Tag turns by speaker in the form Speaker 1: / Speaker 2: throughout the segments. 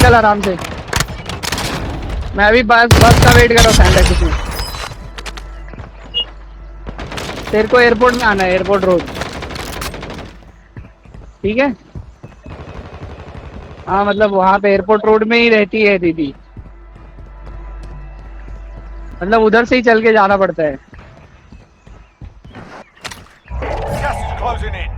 Speaker 1: निकल आराम से। मैं भी बस का वेट कर रहा हूँ सैंडा किसी। तेरे को एयरपोर्ट में आना है, एयरपोर्ट रोड, ठीक है? हाँ मतलब वहाँ पे एयरपोर्ट रोड में ही रहती है दीदी, मतलब उधर से ही चल के जाना पड़ता है।
Speaker 2: Gas is closing in.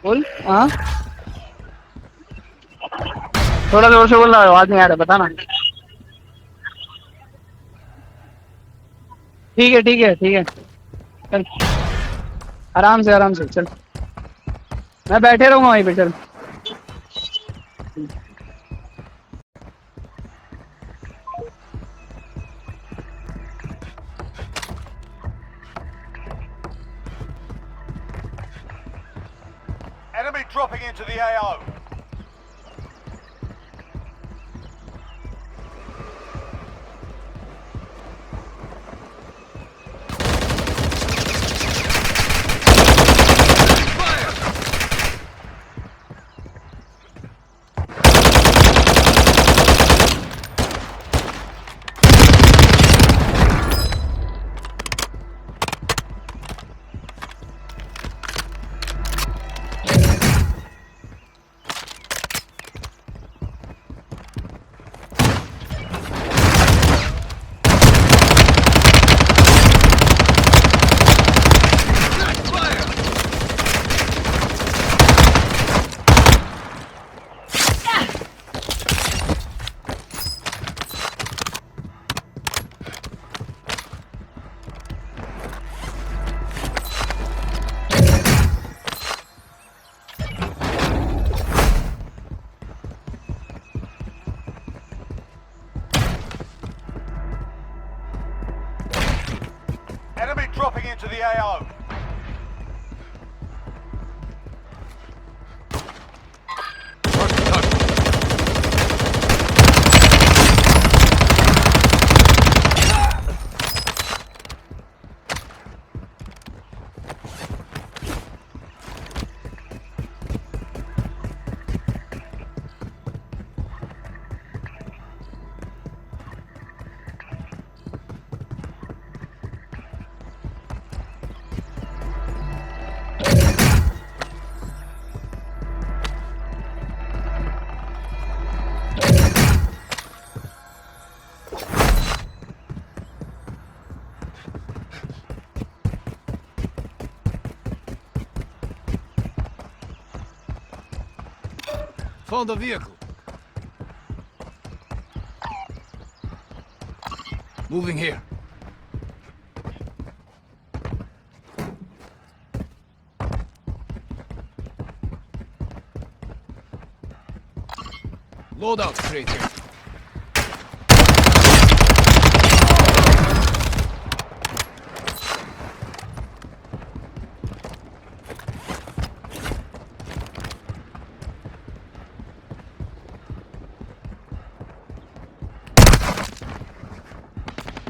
Speaker 1: बोल। हाँ थोड़ा जोर से बोल रहा है, आवाज नहीं आ रहा, बता ना। ठीक है ठीक है ठीक है, चल आराम से चल, मैं बैठे रहूंगा वहीं पे, चल।
Speaker 2: Enemy dropping into the AO. Enemy dropping into the AO.
Speaker 3: Found a vehicle. Moving here. Loadout crate here.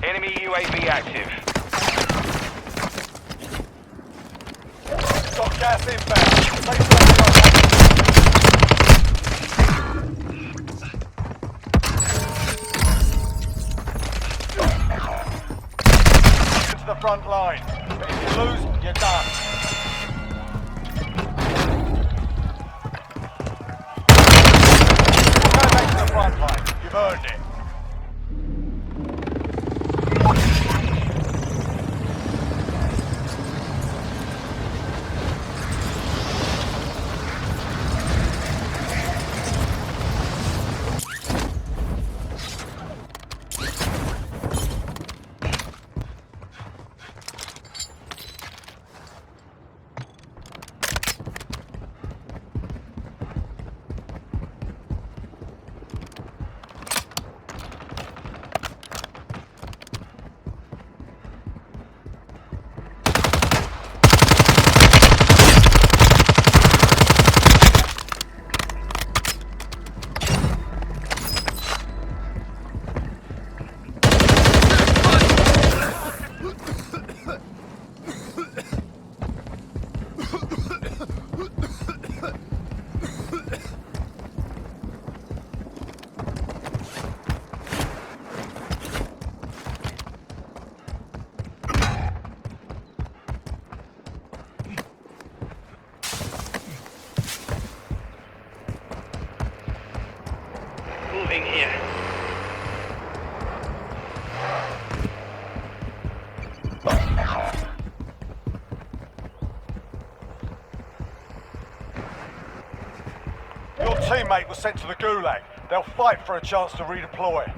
Speaker 2: Enemy UAV active. Got gas inbound. Safe to the front line. But if you lose, you're done. Go back to the front line. You've earned it. teammate was sent to the Gulag. They'll fight for a chance to redeploy.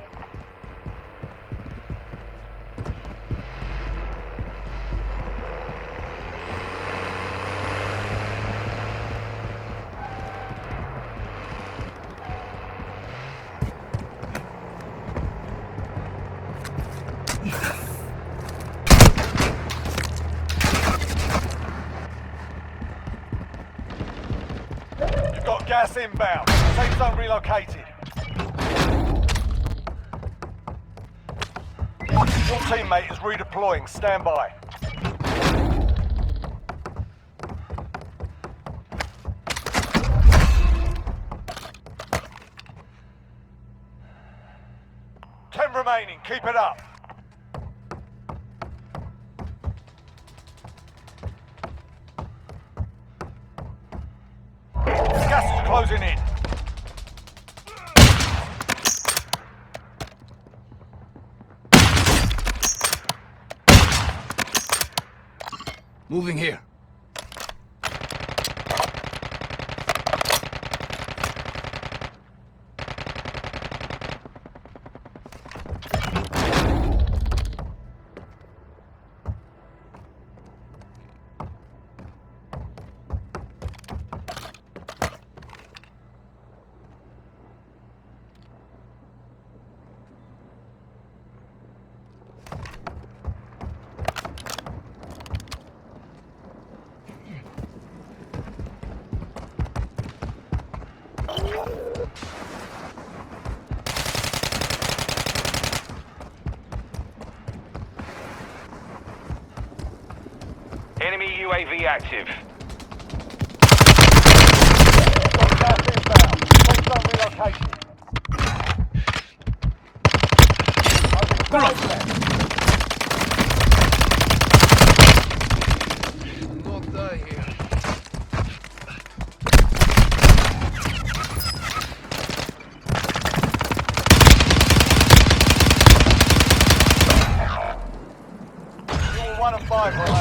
Speaker 2: You've got gas inbound. Safe zone relocated. Your teammate is redeploying. Stand by. Ten remaining. Keep it up. Gas is closing in.
Speaker 3: Moving here.
Speaker 4: Enemy UAV active.
Speaker 2: Got gas inbound. Safe zone relocated. Only 5 left.
Speaker 3: Do not die here.
Speaker 2: You're 1 of 5 remaining.